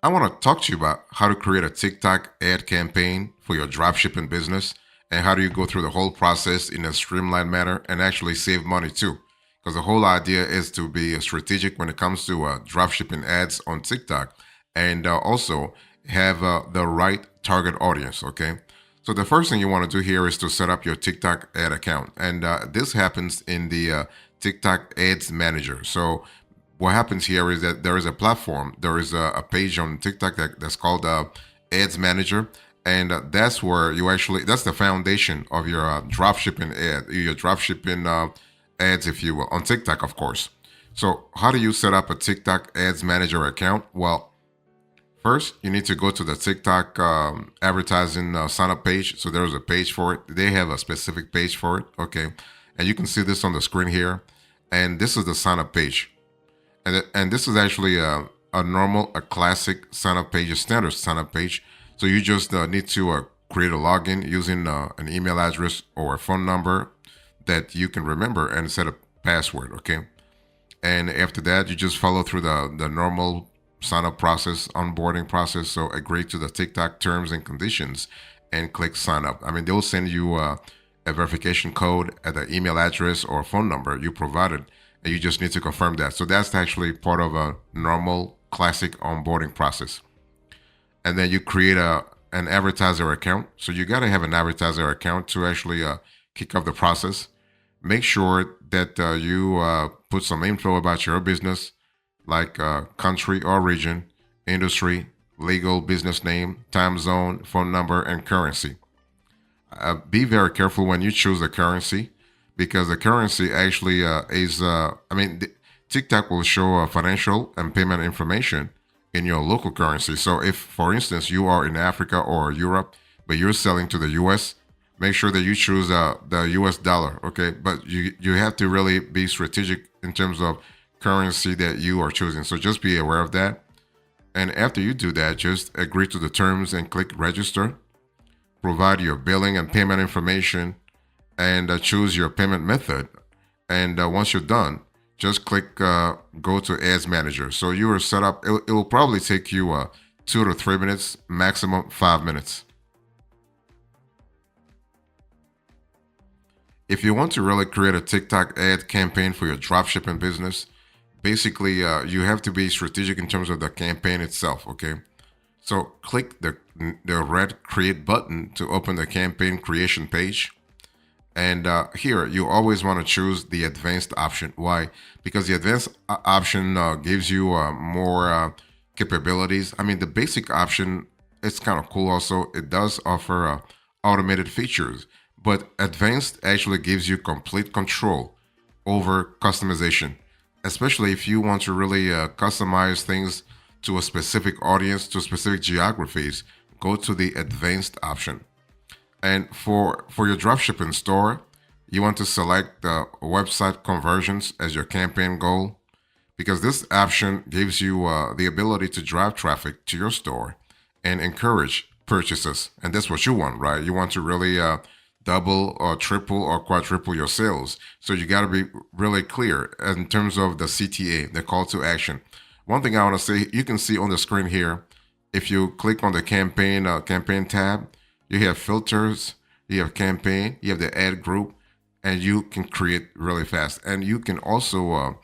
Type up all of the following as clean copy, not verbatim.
I want to talk to you about how to create a TikTok ad campaign for your dropshipping business and how do you go through the whole process in a streamlined manner and actually save money too. Because the whole idea is to be strategic when it comes to dropshipping ads on TikTok and also have the right target audience. Okay. So the first thing you want to do here is to set up your TikTok ad account. And this happens in the TikTok ads manager. So what happens here is that there is a platform, there is a page on TikTok that's called Ads Manager, and that's where you actually that's the foundation of your dropshipping your dropshipping ads, if you will, on TikTok, of course. So how do you set up a TikTok Ads Manager account? Well, first you need to go to the TikTok advertising sign up page. So there's a page for it. They have a specific page for it. Okay, and you can see this on the screen here, and this is the sign up page. And this is actually a classic sign up page, a standard sign up page. So you just need to create a login using an email address or a phone number that you can remember and set a password. Okay. And after that, you just follow through the normal sign up process, onboarding process. So agree to the TikTok terms and conditions and click sign up. I mean, they'll send you a verification code at the email address or phone number you provided, and you just need to confirm that. So that's actually part of a normal classic onboarding process. And then you create an advertiser account. So you got to have an advertiser account to actually kick off the process. Make sure that you put some info about your business, like country or region, industry, legal business name, time zone, phone number, and currency. Be very careful when you choose a currency because the currency actually TikTok will show financial and payment information in your local currency. So if, for instance, you are in Africa or Europe, but you're selling to the US, make sure that you choose the US dollar, okay? But you have to really be strategic in terms of currency that you are choosing. So just be aware of that. And after you do that, just agree to the terms and click register. Provide your billing and payment information and choose your payment method. And once you're done, just click go to Ads Manager. So you are set up. It will probably take you 2 to 3 minutes, maximum 5 minutes. If you want to really create a TikTok ad campaign for your dropshipping business, basically you have to be strategic in terms of the campaign itself. Okay, so click the red create button to open the campaign creation page. And here, you always want to choose the advanced option. Why? Because the advanced option gives you more capabilities. I mean, the basic option, it's kind of cool also. It does offer automated features, but advanced actually gives you complete control over customization, especially if you want to really customize things to a specific audience, to specific geographies. Go to the advanced option. And for your dropshipping store, you want to select the website conversions as your campaign goal because this option gives you the ability to drive traffic to your store and encourage purchases. And that's what you want, right? You want to really double or triple or quadruple your sales. So you got to be really clear in terms of the CTA, the call to action. One thing I want to say, you can see on the screen here, if you click on the campaign tab, you have filters, you have campaign, you have the ad group, and you can create really fast. And you can also,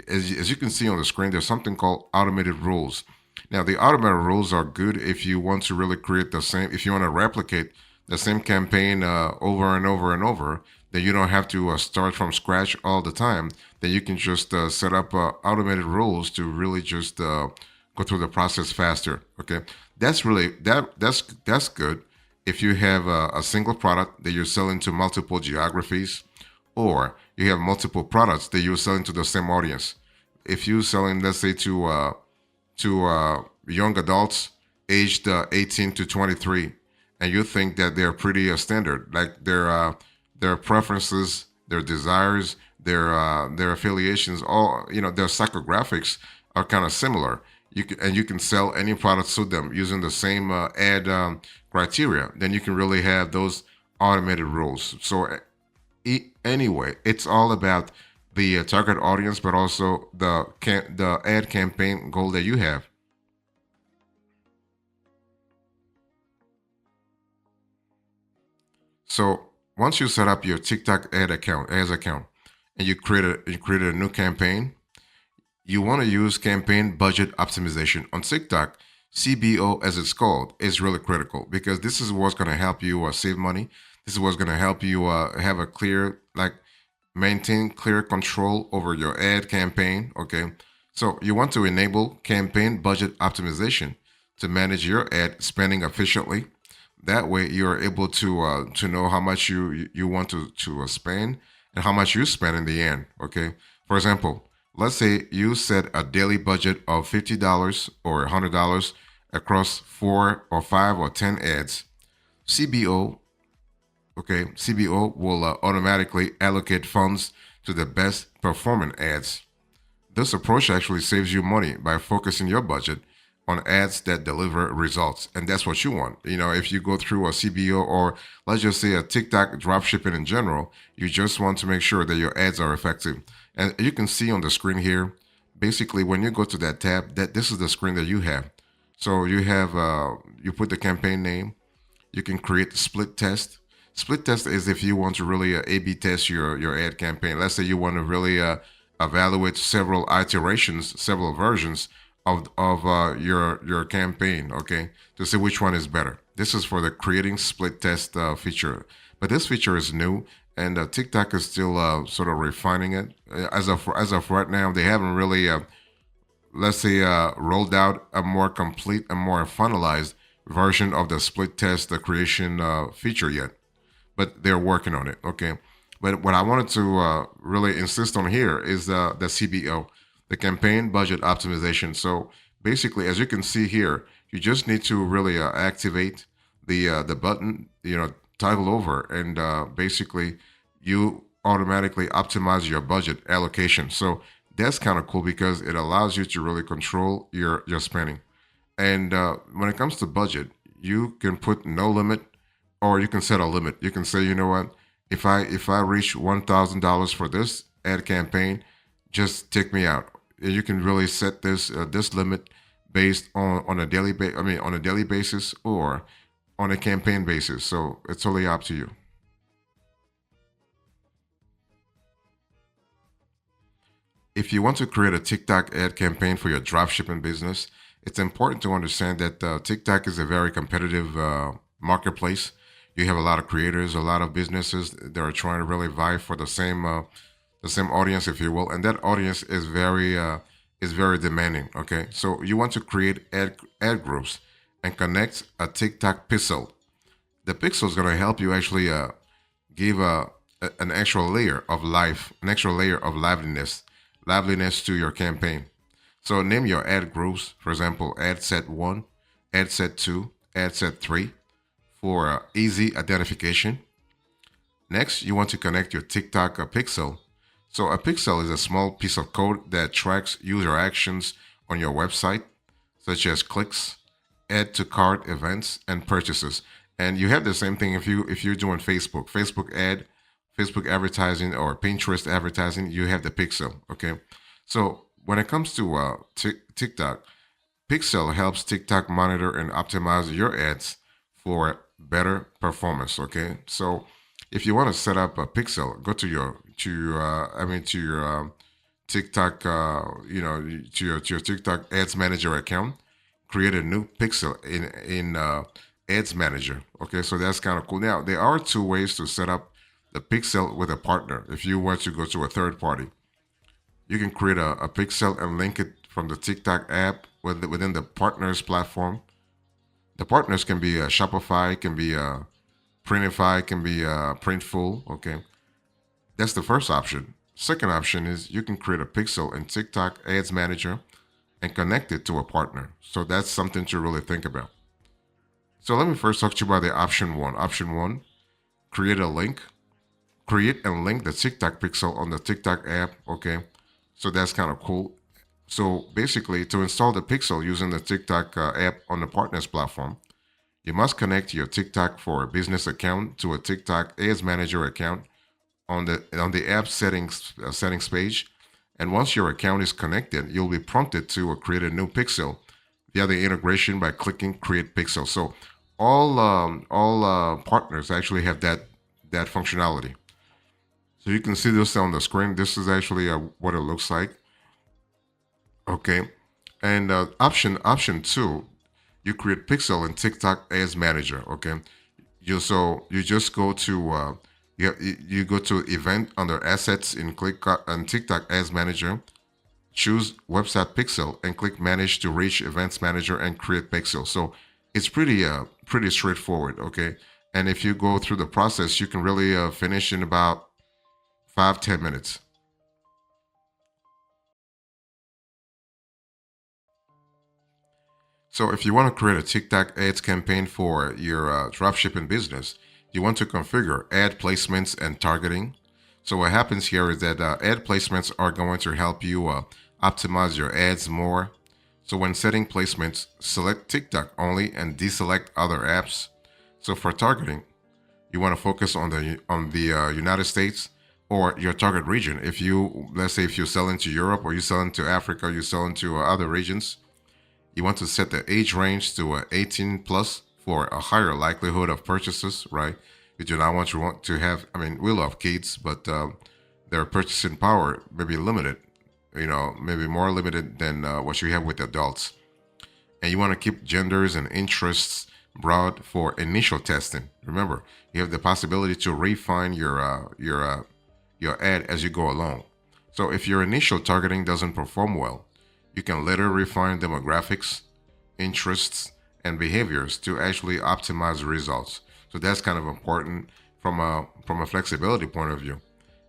as you can see on the screen, there's something called automated rules. Now, the automated rules are good if you want to really create the same, if you want to replicate the same campaign over and over and over, then you don't have to start from scratch all the time. Then you can just set up automated rules to really just go through the process faster. Okay, that's really that's good if you have a single product that you're selling to multiple geographies, or you have multiple products that you're selling to the same audience. If you're selling, let's say, to young adults aged 18 to 23, and you think that they're pretty standard, like their preferences, their desires, their affiliations, all their psychographics are kind of similar. You can sell any product to them using the same ad criteria. Then you can really have those automated rules. So anyway, it's all about the target audience, but also the ad campaign goal that you have. So once you set up your TikTok ads account, and you created a new campaign, you want to use campaign budget optimization on TikTok. CBO, as it's called, is really critical because this is what's going to help you save money. This is what's going to help you have a clear, like, maintain clear control over your ad campaign. Okay. So you want to enable campaign budget optimization to manage your ad spending efficiently. That way, you are able to know how much you want to spend and how much you spend in the end. Okay. For example, let's say you set a daily budget of $50 or $100 across 4 or 5 or 10 ads. CBO, okay, CBO will automatically allocate funds to the best performing ads. This approach actually saves you money by focusing your budget on ads that deliver results. And that's what you want. If you go through a CBO, or let's just say a TikTok dropshipping in general, you just want to make sure that your ads are effective. And you can see on the screen here, basically when you go to that tab, that this is the screen that you have. So you put the campaign name, you can create the split test. Split test is if you want to really A/B test your ad campaign. Let's say you want to really evaluate several iterations, several versions of your campaign, okay, to see which one is better. This is for the creating split test feature, but this feature is new, and TikTok is still sort of refining it. As of right now, they haven't really let's say rolled out a more complete and more finalized version of the split test the creation feature yet, but they're working on it. Okay, but what I wanted to really insist on here is the CBO, the campaign budget optimization. So basically, as you can see here, you just need to really activate the button, toggle over, and basically you automatically optimize your budget allocation. So that's kind of cool because it allows you to really control your spending. And when it comes to budget, you can put no limit, or you can set a limit. You can say, you know what, if I reach $1,000 for this ad campaign, just take me out. You can really set this limit based on a on a daily basis or on a campaign basis. So it's totally up to you. If you want to create a TikTok ad campaign for your dropshipping business, it's important to understand that TikTok is a very competitive marketplace. You have a lot of creators, a lot of businesses that are trying to really vie for the same audience, if you will, and that audience is very demanding. Okay, so you want to create ad groups and connect a TikTok pixel. The pixel is going to help you actually give an extra layer of life, an extra layer of liveliness to your campaign. So name your ad groups, for example, ad set 1, ad set 2, ad set 3 for easy identification. Next, you want to connect your TikTok pixel. So a pixel is a small piece of code that tracks user actions on your website, such as clicks, add to cart events, and purchases. And you have the same thing if you're doing Facebook advertising, or Pinterest advertising. You have the pixel. Okay, so when it comes to TikTok, Pixel helps TikTok monitor and optimize your ads for better performance. Okay, so if you want to set up a Pixel, go to your TikTok, to your TikTok Ads Manager account, create a new Pixel in Ads Manager. Okay, so that's kind of cool. Now there are two ways to set up the Pixel with a partner. If you want to go to a third party, you can create a pixel and link it from the TikTok app within the partners platform. The partners can be Shopify, can be Printify, can be Printful. Okay, that's the first option. Second option is you can create a pixel in TikTok Ads Manager and connect it to a partner. So that's something to really think about. So let me first talk to you about the option one. Option one, create a link. Create and link the TikTok pixel on the TikTok app. Okay, so that's kind of cool. So basically, to install the pixel using the TikTok app on the partners platform, you must connect your TikTok for a business account to a TikTok Ads Manager account on the app settings page. And once your account is connected, you'll be prompted to create a new pixel via the integration by clicking Create Pixel. So all partners actually have that functionality. So you can see this on the screen. This is actually what it looks like. Okay. And option two, you create pixel in TikTok Ads Manager. Okay. You just go to you go to event under assets in click on TikTok Ads Manager. Choose website pixel and click manage to reach events manager and create pixel. So it's pretty straightforward. Okay. And if you go through the process, you can really finish in about 5-10 minutes. So if you want to create a TikTok ads campaign for your dropshipping business, you want to configure ad placements and targeting. So what happens here is that ad placements are going to help you optimize your ads more. So when setting placements, select TikTok only and deselect other apps. So for targeting, you want to focus on the United States or your target region. If you, let's say, if you're selling to Europe or you're selling to Africa, you're selling to other regions, you want to set the age range to 18 plus for a higher likelihood of purchases, right? You do not want to have, I mean, we love kids, but their purchasing power may be limited, maybe more limited than what you have with adults. And you want to keep genders and interests broad for initial testing. Remember, you have the possibility to refine your ad as you go along. So if your initial targeting doesn't perform well, you can later refine demographics, interests, and behaviors to actually optimize the results. So that's kind of important from a flexibility point of view.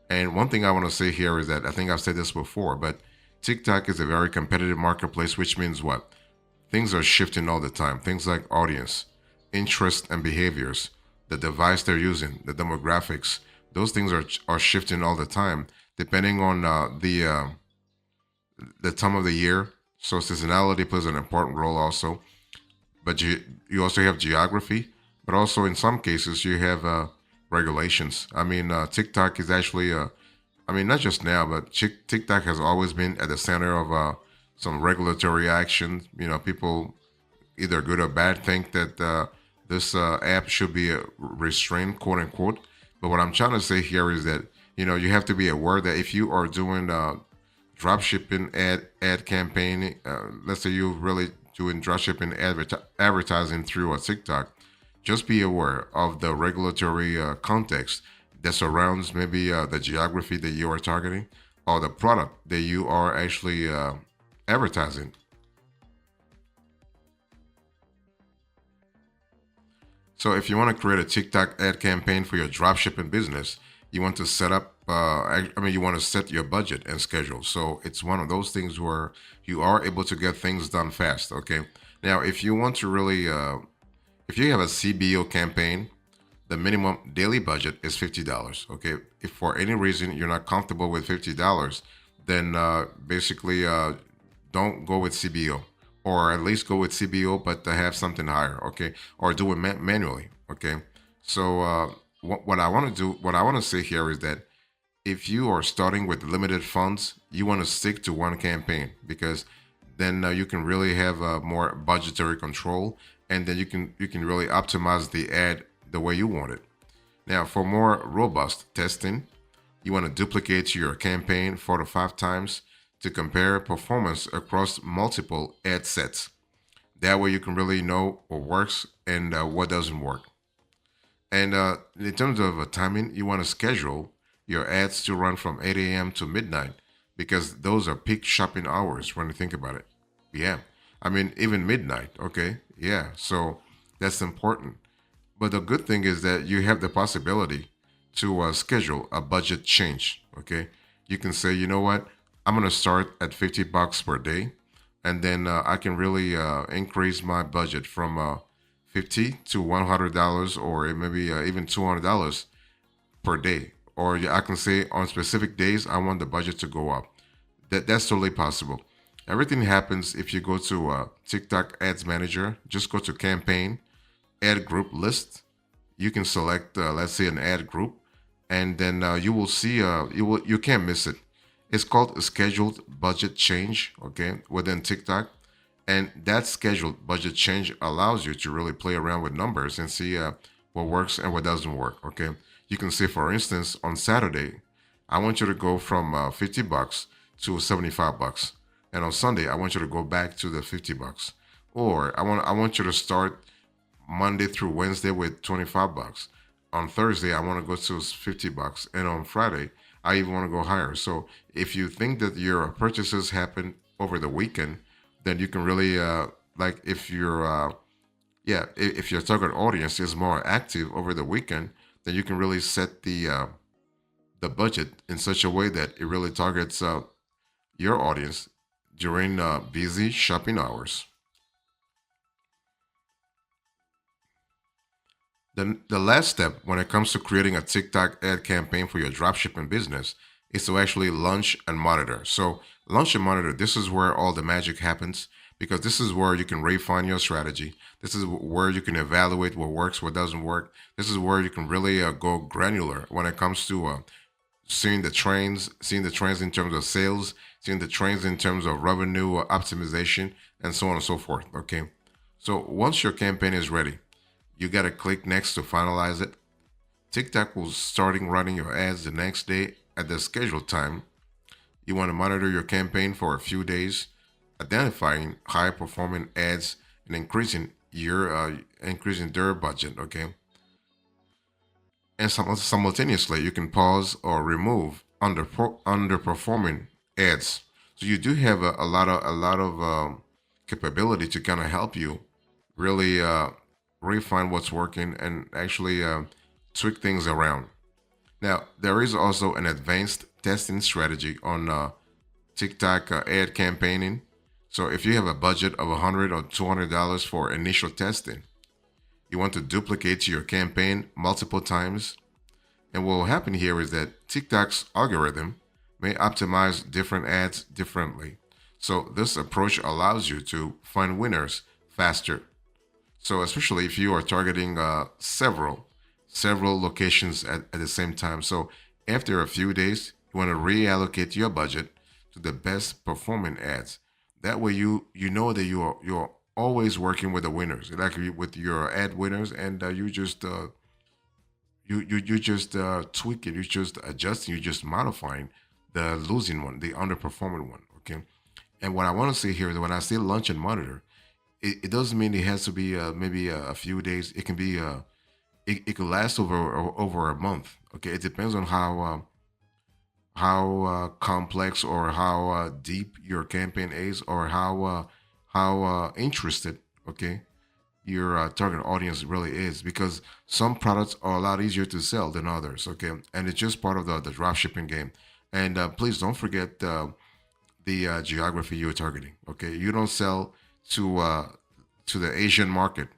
And one thing I want to say here is that I think I've said this before, but TikTok is a very competitive marketplace, which means what? Things are shifting all the time. Things like audience, interest, and behaviors, the device they're using, the demographics, those things are shifting all the time, depending on the time of the year. So seasonality plays an important role also. But you also have geography, but also in some cases you have regulations. I mean, TikTok is actually, I mean, not just now, but TikTok has always been at the center of some regulatory action. People either good or bad think that this app should be restrained, quote unquote. But what I'm trying to say here is that you have to be aware that if you are doing dropshipping ad campaign, let's say you're really doing dropshipping advertising through a TikTok, just be aware of the regulatory context that surrounds maybe the geography that you are targeting or the product that you are actually advertising. So if you want to create a TikTok ad campaign for your dropshipping business, you want to set up, you want to set your budget and schedule. So it's one of those things where you are able to get things done fast. Okay. Now, if you want to really, if you have a CBO campaign, the minimum daily budget is $50. Okay. If for any reason you're not comfortable with $50, then basically don't go with CBO, or at least go with CBO, but to have something higher, okay, or do it manually, okay. So what I want to do, what I want to say here is that if you are starting with limited funds, you want to stick to one campaign because then you can really have more budgetary control, and then you can really optimize the ad the way you want it. Now, for more robust testing, you want to duplicate your campaign 4 to 5 times to compare performance across multiple ad sets. That way, you can really know what works and what doesn't work. And in terms of timing, you want to schedule your ads to run from 8 a.m. to midnight because those are peak shopping hours when you think about it. Yeah. I mean, even midnight. Okay. Yeah. So that's important. But the good thing is that you have the possibility to schedule a budget change. Okay, you can say, you know what, I'm gonna start at $50 per day, and then I can really increase my budget from 50 to $100, or maybe even $200 per day. Or I can say on specific days I want the budget to go up. That's totally possible. Everything happens if you go to TikTok Ads Manager. Just go to Campaign, Ad Group List. You can select, let's say, an ad group, and then you will see you can't miss it. It's called a scheduled budget change, okay, within TikTok, and that scheduled budget change allows you to really play around with numbers and see what works and what doesn't work. Okay, You can say, for instance, on Saturday, I want you to go from $50 to $75, and on Sunday, I want you to go back to the $50. Or I want you to start Monday through Wednesday with $25. On Thursday, I want to go to $50, and on Friday, I even want to go higher. So if you think that your purchases happen over the weekend, then you can really like if you're yeah, if your target audience is more active over the weekend, then you can really set the budget in such a way that it really targets your audience during busy shopping hours. The last step when it comes to creating a TikTok ad campaign for your dropshipping business is to actually launch and monitor. So, launch and monitor, this is where all the magic happens because this is where you can refine your strategy. This is where you can evaluate what works, what doesn't work. This is where you can really go granular when it comes to seeing the trends in terms of sales, seeing the trends in terms of revenue optimization, and so on and so forth. Okay. So, once your campaign is ready, you got to click next to finalize it. TikTok will starting running your ads the next day at the scheduled time. You want to monitor your campaign for a few days, identifying high performing ads and increasing their budget. Okay, and simultaneously you can pause or remove underperforming ads. So you do have a lot of capability to kind of help you really refine what's working and actually tweak things around. Now there is also an advanced testing strategy on TikTok ad campaigning. So if you have a budget of $100 or $200 for initial testing, you want to duplicate your campaign multiple times. And what will happen here is that TikTok's algorithm may optimize different ads differently. So this approach allows you to find winners faster. So especially if you are targeting several locations at the same time. So after a few days, you want to reallocate your budget to the best performing ads. That way you know that you're always working with the winners, like with your ad winners, and you just tweak it, you just adjusting, you just modifying the losing one, the underperforming one. Okay. And what I want to say here is that when I say launch and monitor, it doesn't mean it has to be maybe a few days. It can be it could last over a month. Okay, it depends on how complex or how deep your campaign is, or how interested, okay, your target audience really is. Because some products are a lot easier to sell than others. Okay, and it's just part of the drop shipping game. And please don't forget the geography you're targeting. Okay, you don't sell to the Asian market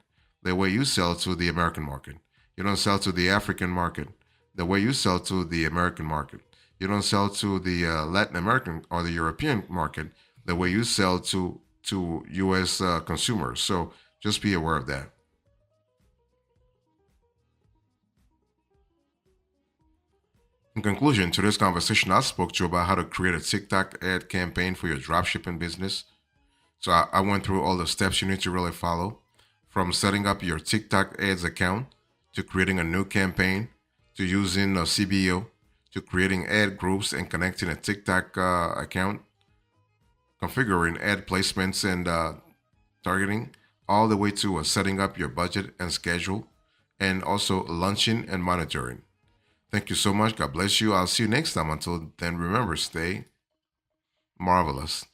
the way you sell to the American market. You don't sell to the African market the way you sell to the American market. You don't sell to the Latin American or the European market the way you sell to U.S. Consumers. So just be aware of that. In conclusion, to this conversation, I spoke to you about how to create a TikTok ad campaign for your dropshipping business. So I went through all the steps you need to really follow, from setting up your TikTok ads account to creating a new campaign to using a CBO to creating ad groups and connecting a TikTok account, configuring ad placements and targeting, all the way to setting up your budget and schedule, and also launching and monitoring. Thank you so much. God bless you. I'll see you next time. Until then, remember, stay marvelous.